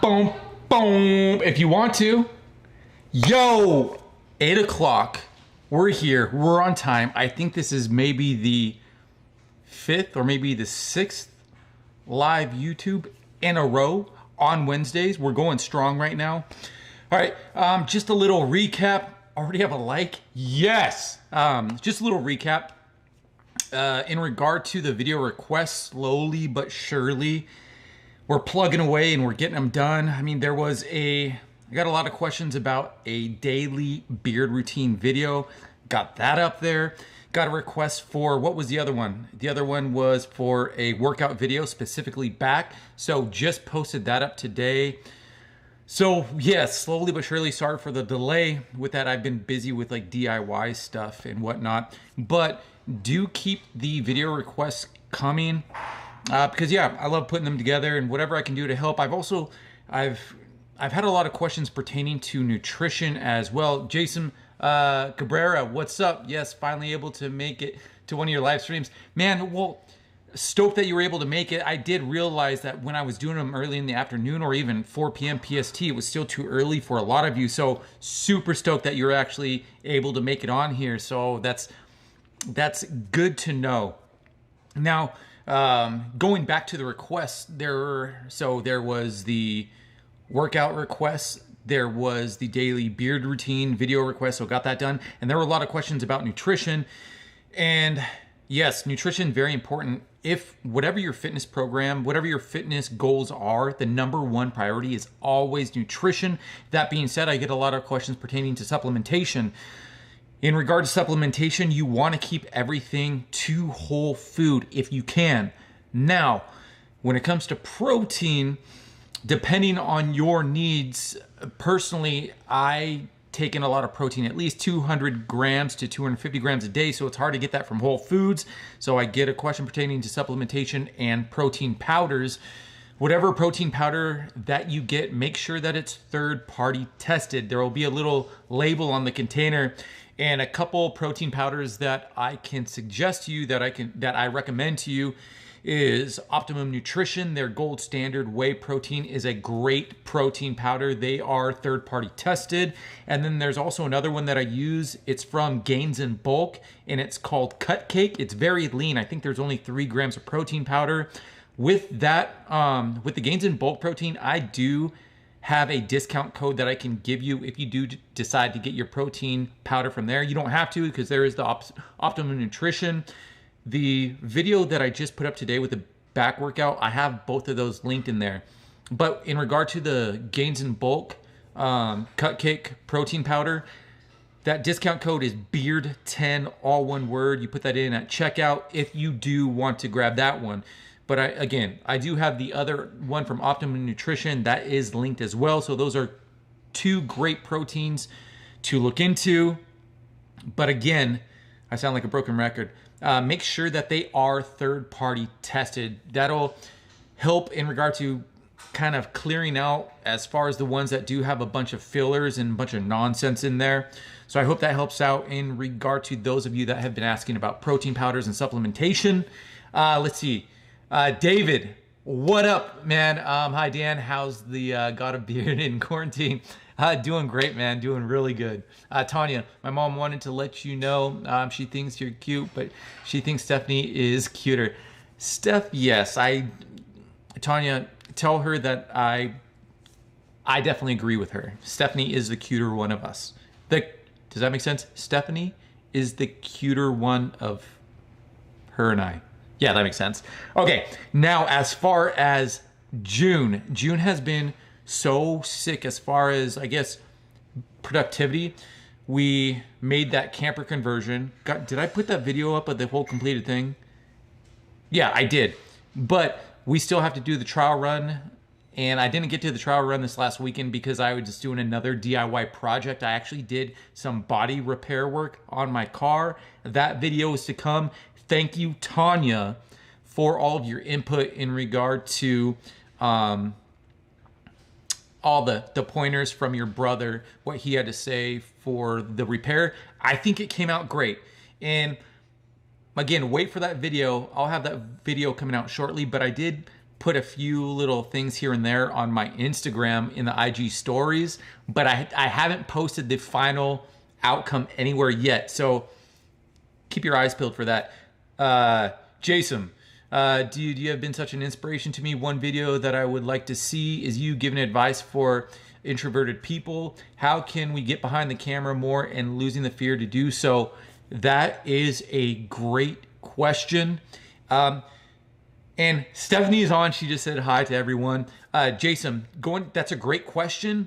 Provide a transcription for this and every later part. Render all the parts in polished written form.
boom, boom, if you want to. Yo, 8 o'clock. We're here. We're on time. I think this is maybe the 5th or maybe the 6th live YouTube in a row on Wednesdays. We're going strong right now. All right, just a little recap. Already have a like? Yes. Just a little recap. In regard to the video requests, slowly but surely, we're plugging away and we're getting them done. I mean, I got a lot of questions about a daily beard routine video. Got that up there. Got a request for, what was the other one? The other one was for a workout video, specifically back. So just posted that up today. So yes, slowly but surely, sorry for the delay with that. I've been busy with like DIY stuff and whatnot, but do keep the video requests coming because yeah, I love putting them together and whatever I can do to help. I've had a lot of questions pertaining to nutrition as well. Jason Cabrera, what's up? Yes, finally able to make it to one of your live streams. Man, well, stoked that you were able to make it. I did realize that when I was doing them early in the afternoon or even 4 p.m. PST, it was still too early for a lot of you. So super stoked that you're actually able to make it on here. So that's good to know. Now, going back to the requests, there was the workout requests, there was the daily beard routine video request, so got that done. And there were a lot of questions about nutrition. And yes, nutrition, very important. If whatever your fitness program, whatever your fitness goals are, the number one priority is always nutrition. That being said, I get a lot of questions pertaining to supplementation. In regard to supplementation, you want to keep everything to whole food if you can. Now, when it comes to protein, depending on your needs, personally, I take in a lot of protein, at least 200 grams to 250 grams a day, so it's hard to get that from whole foods. So I get a question pertaining to supplementation and protein powders. Whatever protein powder that you get, make sure that it's third-party tested. There will be a little label on the container, and a couple protein powders that I can suggest to you, that I recommend to you, is Optimum Nutrition. Their gold standard whey protein is a great protein powder. They are third-party tested. And then there's also another one that I use. It's from Gains in Bulk, and it's called Cut Cake. It's very lean. I think there's only 3 grams of protein powder. With that, with the Gains in Bulk protein, I do have a discount code that I can give you if you do decide to get your protein powder from there. You don't have to, because there is the Optimum Nutrition. The video that I just put up today with the back workout, I have both of those linked in there. But in regard to the Gains in Bulk Cut Cake protein powder, that discount code is BEARD10, all one word. You put that in at checkout if you do want to grab that one. But I do have the other one from Optimum Nutrition that is linked as well. So those are 2 great proteins to look into. But again, I sound like a broken record. Make sure that they are third-party tested. That'll help in regard to kind of clearing out as far as the ones that do have a bunch of fillers and a bunch of nonsense in there. So I hope that helps out in regard to those of you that have been asking about protein powders and supplementation. Let's see. David, what up, man? Hi, Dan. How's the God of Beard in quarantine? Doing great, man. Doing really good. Tanya, my mom wanted to let you know she thinks you're cute, but she thinks Stephanie is cuter. Steph, yes. Tanya, tell her that I definitely agree with her. Stephanie is the cuter one of us. Does that make sense? Stephanie is the cuter one of her and I. Yeah, that makes sense. Okay, now as far as June has been so sick as far as, I guess, productivity. We made that camper conversion. Did I put that video up of the whole completed thing? Yeah, I did. But we still have to do the trial run. And I didn't get to the trial run this last weekend because I was just doing another DIY project. I actually did some body repair work on my car. That video is to come. Thank you, Tanya, for all of your input in regard to all the pointers from your brother, what he had to say for the repair. I think it came out great. And again, wait for that video. I'll have that video coming out shortly, but I did put a few little things here and there on my Instagram in the IG stories, but I haven't posted the final outcome anywhere yet. So keep your eyes peeled for that. Jason, do you have been such an inspiration to me? One video that I would like to see is you giving advice for introverted people. How can we get behind the camera more and losing the fear to do so? That is a great question. And Stephanie is on. She just said hi to everyone. Jason, that's a great question.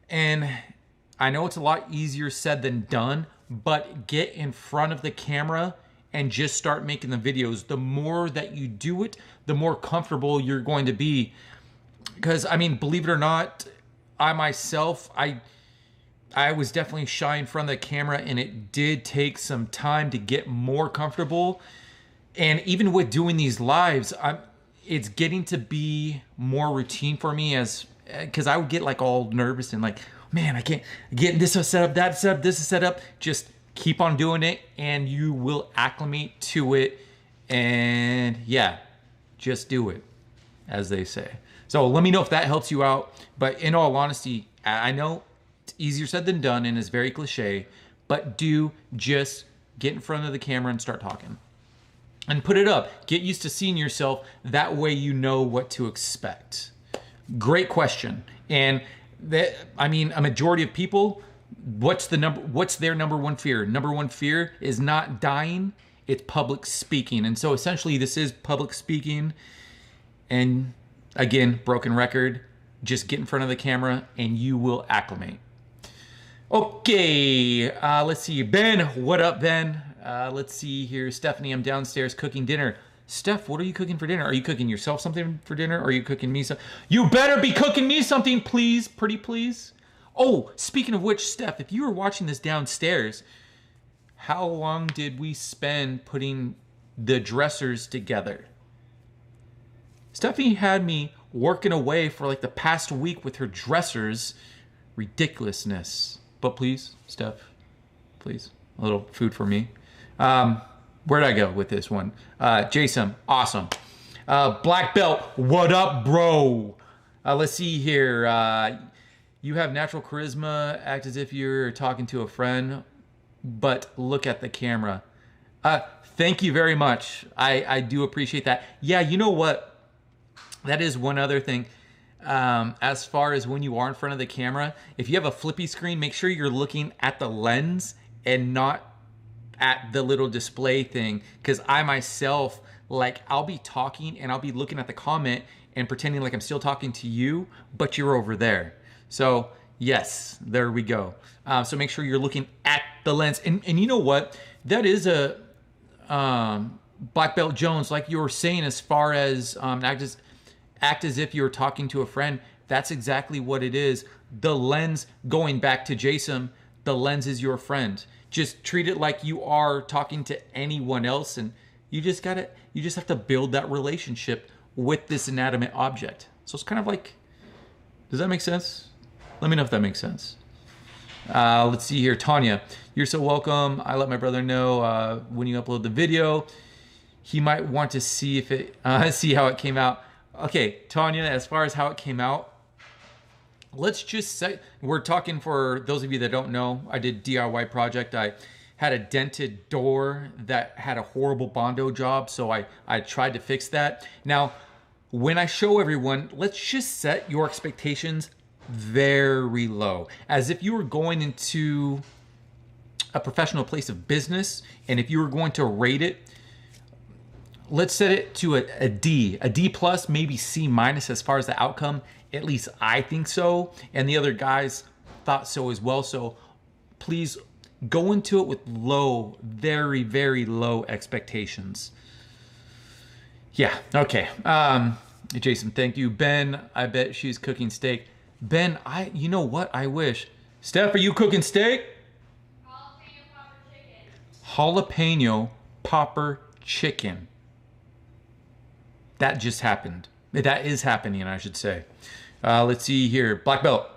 And I know it's a lot easier said than done, but get in front of the camera and just start making the videos. The more that you do it, the more comfortable you're going to be. Because, I mean, believe it or not, I myself, I was definitely shy in front of the camera, and it did take some time to get more comfortable. And even with doing these lives, it's getting to be more routine for me, because I would get like all nervous and like, man, I can't get this set up, that set up, this is set up. Just keep on doing it and you will acclimate to it. And yeah, just do it, as they say. So let me know if that helps you out. But in all honesty, I know it's easier said than done and is very cliche, but do just get in front of the camera and start talking. And put it up. Get used to seeing yourself. That way you know what to expect. Great question. And I mean, a majority of people, what's their number one fear? Number one fear is not dying, it's public speaking. And so essentially this is public speaking. And again, broken record, just get in front of the camera and you will acclimate. Okay, let's see. Ben, what up, Ben? Let's see here. Stephanie, I'm downstairs cooking dinner. Steph, what are you cooking for dinner? Are you cooking yourself something for dinner? Or are you cooking me something? You better be cooking me something, please. Pretty please. Oh, speaking of which, Steph, if you were watching this downstairs, how long did we spend putting the dressers together? Stephanie had me working away for like the past week with her dressers. Ridiculousness. But please, Steph, please, a little food for me. Where'd I go with this one? Jason, awesome. Black belt, what up, bro? Let's see here. You have natural charisma, act as if you're talking to a friend, but look at the camera. Thank you very much. I do appreciate that. Yeah, you know what? That is one other thing. As far as when you are in front of the camera, if you have a flippy screen, make sure you're looking at the lens and not at the little display thing. Because I myself, like, I'll be talking and I'll be looking at the comment and pretending like I'm still talking to you, but you're over there. So yes, there we go. So make sure you're looking at the lens. And you know what? That is a Black Belt Jones, like you were saying, as far as act as if you're talking to a friend. That's exactly what it is. The lens, going back to Jason, the lens is your friend. Just treat it like you are talking to anyone else, and you just have to build that relationship with this inanimate object. So it's kind of like, does that make sense? Let me know if that makes sense. Let's see here. Tanya, you're so welcome. I let my brother know when you upload the video, he might want to see if it see how it came out. Okay, Tanya, as far as how it came out, let's just say, we're talking, for those of you that don't know, I did DIY project. I had a dented door that had a horrible Bondo job, so I tried to fix that. Now, when I show everyone, let's just set your expectations very low, as if you were going into a professional place of business, and if you were going to rate it, let's set it to a D plus, maybe C minus as far as the outcome. At least I think so, and the other guys thought so as well. So please go into it with low, very, very low expectations. Yeah, okay. Jason, thank you. Ben, I bet she's cooking steak. Ben, you know what? I wish. Steph, are you cooking steak? Jalapeno popper chicken. Jalapeno popper chicken. That just happened. That is happening, I should say. Let's see here. Black belt.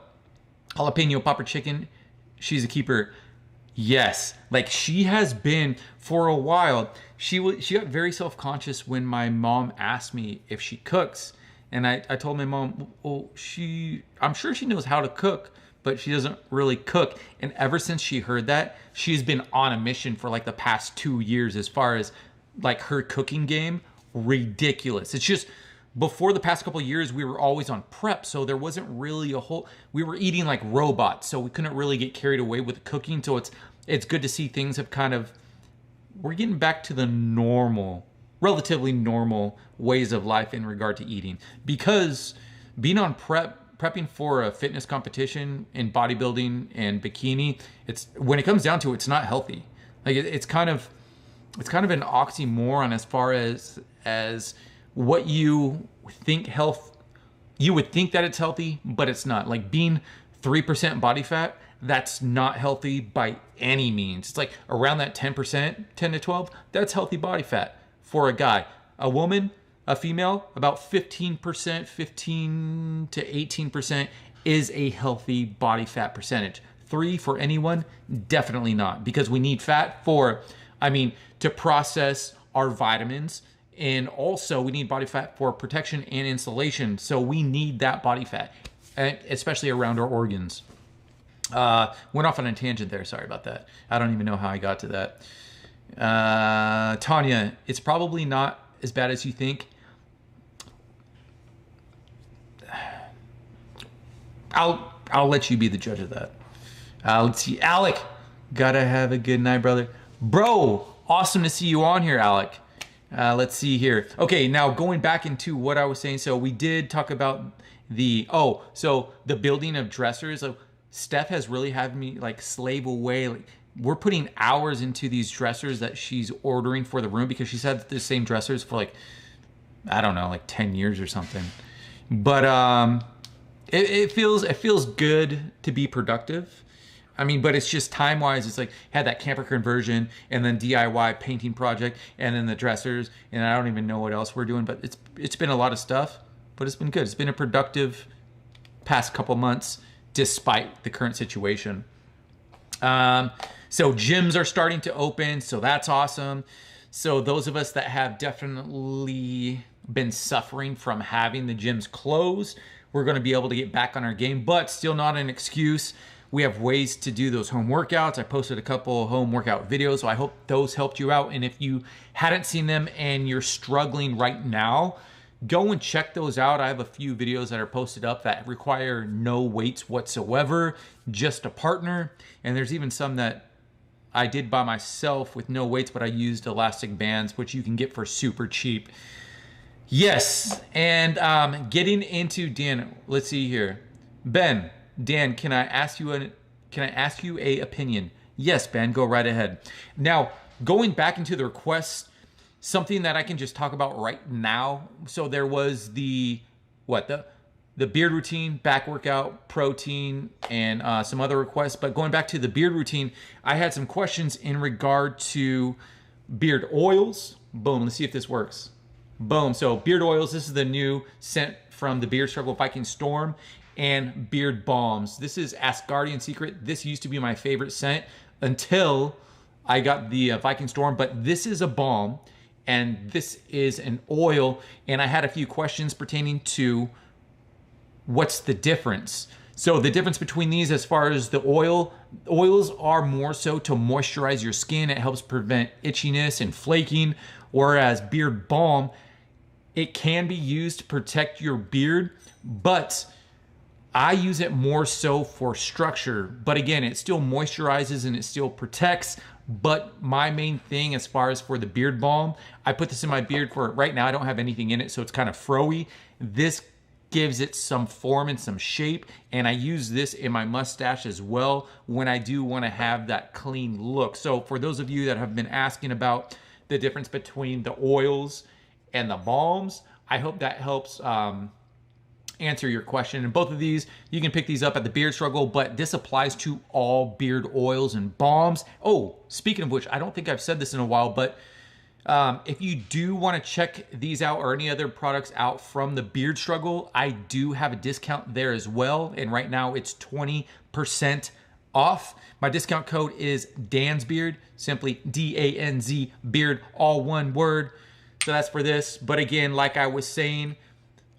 Jalapeno popper chicken. She's a keeper. Yes. Like, she has been for a while. She got very self-conscious when my mom asked me if she cooks. And I told my mom, well, I'm sure she knows how to cook, but she doesn't really cook. And ever since she heard that, she's been on a mission for like the past 2 years as far as like her cooking game. Ridiculous. It's just, before the past couple of years, we were always on prep, so there wasn't really we were eating like robots, so we couldn't really get carried away with cooking. So it's good to see things have we're getting back to the relatively normal ways of life in regard to eating. Because being on prepping for a fitness competition in bodybuilding and bikini, when it comes down to it, it's not healthy. Like it's kind of an oxymoron as far as what you think you would think that it's healthy, but it's not. Like being 3% body fat, that's not healthy by any means. It's like around that 10%, 10 to 12, that's healthy body fat for a guy. A woman, a female, about 15%, 15 to 18% is a healthy body fat percentage. 3 for anyone, definitely not, because we need fat to process our vitamins. And also we need body fat for protection and insulation. So we need that body fat, especially around our organs. Went off on a tangent there. Sorry about that. I don't even know how I got to that. Tanya, it's probably not as bad as you think. I'll let you be the judge of that. Let's see. Alec, gotta have a good night, brother. Bro, awesome to see you on here, Alec. Let's see here. Okay, now going back into what I was saying. So we did talk about the building of dressers. So Steph has really had me like slave away. Like, we're putting hours into these dressers that she's ordering for the room, because she's had the same dressers for like, I don't know, like 10 years or something. But it feels good to be productive. But it's just time-wise, it's like had that camper conversion and then DIY painting project and then the dressers, and I don't even know what else we're doing, but it's been a lot of stuff, but it's been good. It's been a productive past couple months despite the current situation. So gyms are starting to open, so that's awesome. So those of us that have definitely been suffering from having the gyms closed, we're going to be able to get back on our game, but still not an excuse. We have ways to do those home workouts. I posted a couple home workout videos, so I hope those helped you out. And if you hadn't seen them and you're struggling right now, go and check those out. I have a few videos that are posted up that require no weights whatsoever, just a partner. And there's even some that I did by myself with no weights, but I used elastic bands, which you can get for super cheap. Yes, and getting into Dan, let's see here. Dan, can I ask you a opinion? Yes, Ben, go right ahead. Now, going back into the requests, something that I can just talk about right now. So there was the beard routine, back workout, protein, and some other requests. But going back to the beard routine, I had some questions in regard to beard oils. Boom, let's see if this works. Boom, so beard oils, this is the new scent from the Beard Struggle Viking Storm. And beard balms. This is Asgardian Secret. This used to be my favorite scent until I got the Viking Storm, but this is a balm and this is an oil. And I had a few questions pertaining to what's the difference. So the difference between these, as far as the oils are more so to moisturize your skin. It helps prevent itchiness and flaking, whereas beard balm, it can be used to protect your beard, but I use it more so for structure. But again, it still moisturizes and it still protects. But my main thing as far as for the beard balm, I put this in my beard for right now. I don't have anything in it, so it's kind of froey. This gives it some form and some shape. And I use this in my mustache as well when I do want to have that clean look. So for those of you that have been asking about the difference between the oils and the balms, I hope that helps answer your question. And both of these, you can pick these up at the Beard Struggle, but this applies to all beard oils and balms. Oh, speaking of which, I don't think I've said this in a while, but if you do want to check these out or any other products out from the Beard Struggle, I do have a discount there as well. And right now it's 20% off. My discount code is DANSBEARD, simply D-A-N-Z, beard, all one word. So that's for this. But again, like I was saying,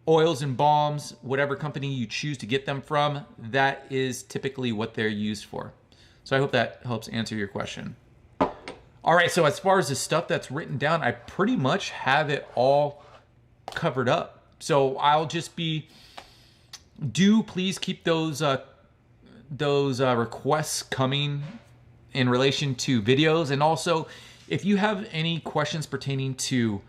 oils and balms, whatever company you choose to get them from, that is typically what they're used for. So I hope that helps answer your question. All right, so as far as the stuff that's written down, I pretty much have it all covered up. So I'll just be, please keep those requests coming in relation to videos. And also, if you have any questions pertaining to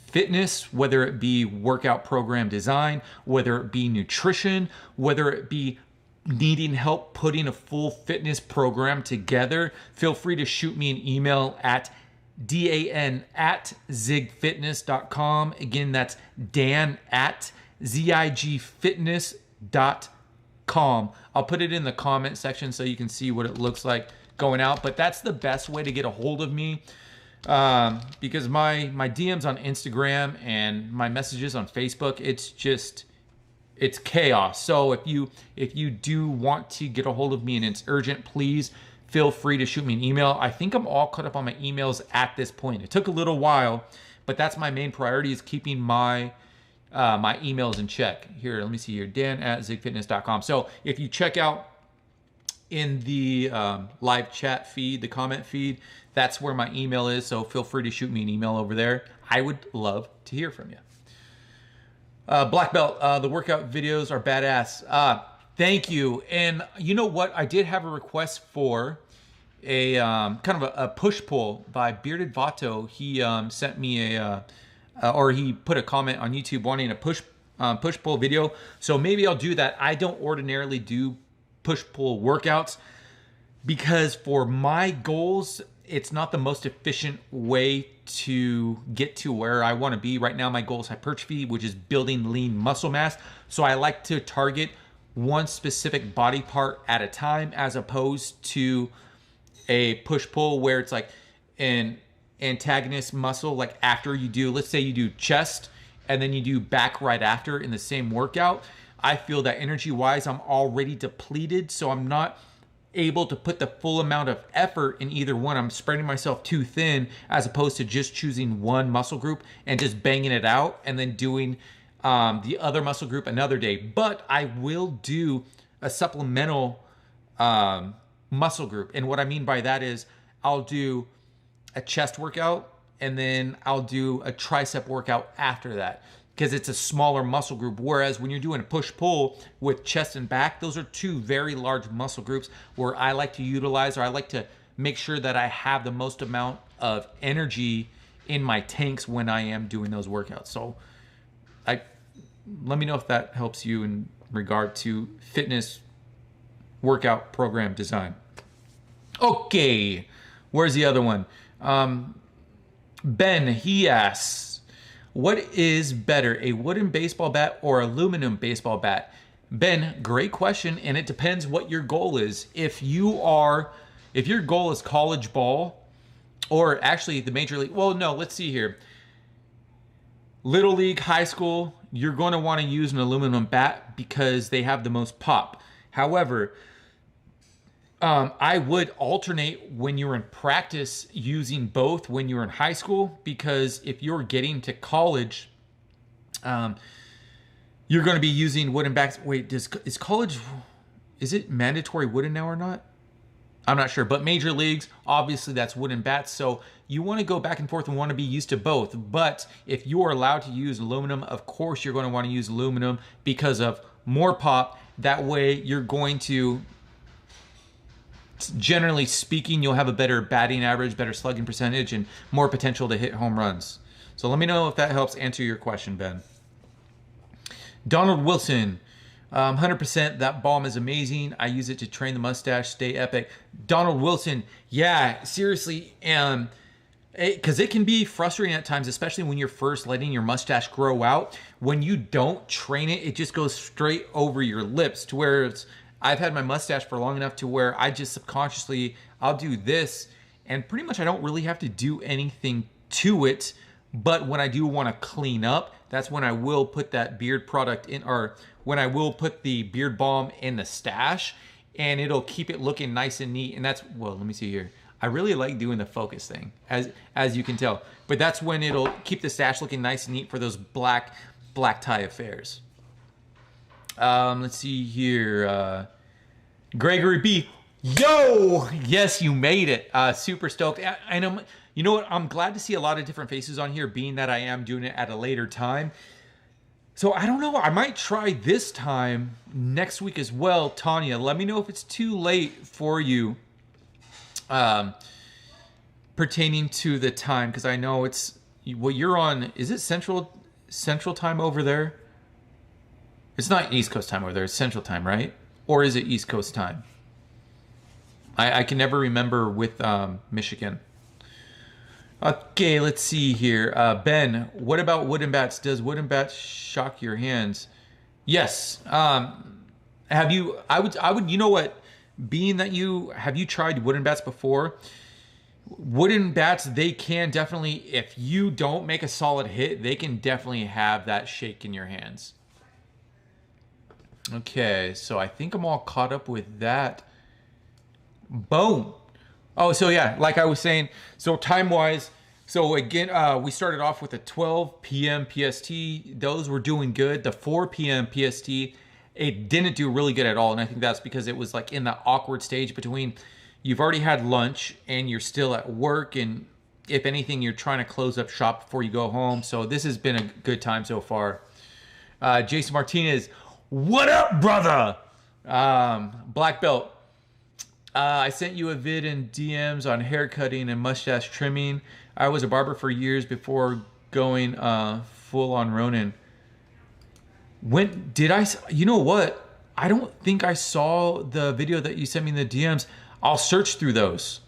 fitness, whether it be workout program design, whether it be nutrition, whether it be needing help putting a full fitness program together, feel free to shoot me an email at dan@zigfitness.com. Again, that's dan@zigfitness.com. I'll put it in the comment section so you can see what it looks like going out, but that's the best way to get a hold of me. Because my DMs on Instagram and my messages on Facebook, it's chaos. So if you do want to get a hold of me and it's urgent, please feel free to shoot me an email. I think I'm all caught up on my emails at this point. It took a little while, but that's my main priority, is keeping my my emails in check. Here, let me see here, dan@zigfitness.com. So if you check out in the live chat feed, the comment feed, that's where my email is. So feel free to shoot me an email over there. I would love to hear from you. Black belt, the workout videos are badass. Thank you. And you know what? I did have a request for a kind of a push-pull by Bearded Vato. He sent me or he put a comment on YouTube wanting a push-pull video. So maybe I'll do that. I don't ordinarily do push-pull workouts because for my goals, it's not the most efficient way to get to where I want to be. Right now, my goal is hypertrophy, which is building lean muscle mass. So I like to target one specific body part at a time, as opposed to a push-pull where it's like an antagonist muscle. Like after you do, let's say you do chest and then you do back right after in the same workout, I feel that energy-wise, I'm already depleted. So I'm not able to put the full amount of effort in either one. I'm spreading myself too thin, as opposed to just choosing one muscle group and just banging it out and then doing the other muscle group another day. But I will do a supplemental muscle group. And what I mean by that is I'll do a chest workout and then I'll do a tricep workout after that, because it's a smaller muscle group. Whereas when you're doing a push-pull with chest and back, those are two very large muscle groups where I like to utilize, or I like to make sure that I have the most amount of energy in my tanks when I am doing those workouts. So let me know if that helps you in regard to fitness workout program design. Okay, where's the other one? Ben, he asks, what is better, a wooden baseball bat or aluminum baseball bat? Ben, great question, and it depends what your goal is. If your goal is college ball, or actually the major league, well, no, let's see here. Little league, high school, you're going to want to use an aluminum bat because they have the most pop. However, I would alternate when you're in practice using both when you're in high school, because if you're getting to college, you're going to be using wooden bats. Wait, is college, is it mandatory wooden now or not? I'm not sure, but major leagues, obviously that's wooden bats. So you want to go back and forth and want to be used to both. But if you are allowed to use aluminum, of course you're going to want to use aluminum because of more pop. That way you're going to, generally speaking, you'll have a better batting average, better slugging percentage, and more potential to hit home runs. So let me know if that helps answer your question, Ben. Donald Wilson, 100%, that balm is amazing. I use it to train the mustache, stay epic. Donald Wilson, yeah, seriously, because it can be frustrating at times, especially when you're first letting your mustache grow out. When you don't train it, it just goes straight over your lips to where it's, I've had my mustache for long enough to where I just subconsciously, I'll do this, and pretty much I don't really have to do anything to it. But when I do want to clean up, that's when I will put that beard product in, or when I will put the beard balm in the stash, and it'll keep it looking nice and neat. And that's, well, let me see here. I really like doing the focus thing, as you can tell. But that's when it'll keep the stash looking nice and neat for those black tie affairs. Let's see here. Gregory B. Yo! Yes, you made it. Super stoked. And you know what? I'm glad to see a lot of different faces on here, being that I am doing it at a later time. So I don't know. I might try this time next week as well. Tanya, let me know if it's too late for you pertaining to the time, because I know it's what you're on. Is it Central Time over there? It's not East Coast time over there. It's Central Time, right? Or is it East Coast time? I can never remember with Michigan. Okay, let's see here. Ben, what about wooden bats? Does wooden bats shock your hands? Yes. Have you? I would. You know what? Being that have you tried wooden bats before? Wooden bats, they can definitely, if you don't make a solid hit, they can definitely have that shake in your hands. Okay, so I think I'm all caught up with that. Boom. Oh, so yeah, like I was saying, so time-wise, so again, we started off with a 12 p.m. PST. Those were doing good. The 4 p.m. PST, it didn't do really good at all, and I think that's because it was like in the awkward stage between you've already had lunch and you're still at work, and if anything, you're trying to close up shop before you go home. So this has been a good time so far. Jason Martinez, what up, brother? Black belt. I sent you a vid in DMs on hair cutting and mustache trimming. I was a barber for years before going full on Ronin. When did I? You know what? I don't think I saw the video that you sent me in the DMs. I'll search through those.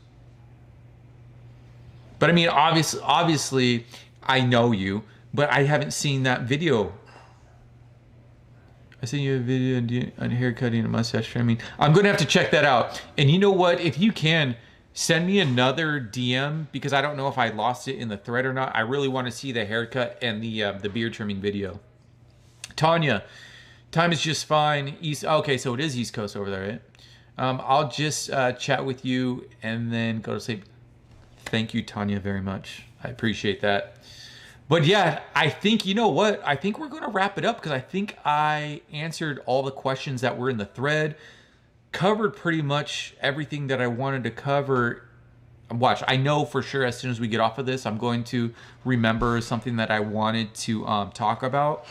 But I mean, obviously, I know you, but I haven't seen that video. I sent you a video on hair cutting and mustache trimming. I'm going to have to check that out. And you know what? If you can, send me another DM, because I don't know if I lost it in the thread or not. I really want to see the haircut and the beard trimming video. Tanya, time is just fine. Okay, so it is East Coast over there, right? I'll just chat with you and then go to sleep. Thank you, Tanya, very much. I appreciate that. But yeah, I think, you know what? I think we're going to wrap it up, because I think I answered all the questions that were in the thread. Covered pretty much everything that I wanted to cover. Watch, I know for sure as soon as we get off of this, I'm going to remember something that I wanted to talk about.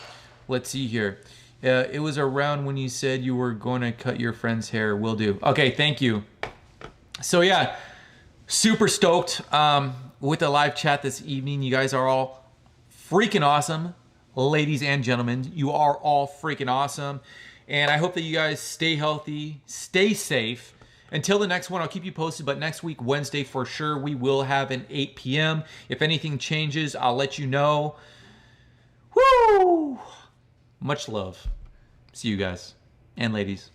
Let's see here. It was around when you said you were going to cut your friend's hair. Will do. Okay, thank you. So yeah, super stoked with the live chat this evening. You guys are all freaking awesome. Ladies and gentlemen, you are all freaking awesome. And I hope that you guys stay healthy, stay safe. Until the next one, I'll keep you posted. But next week, Wednesday, for sure, we will have an 8 p.m. If anything changes, I'll let you know. Woo! Much love. See you guys and ladies.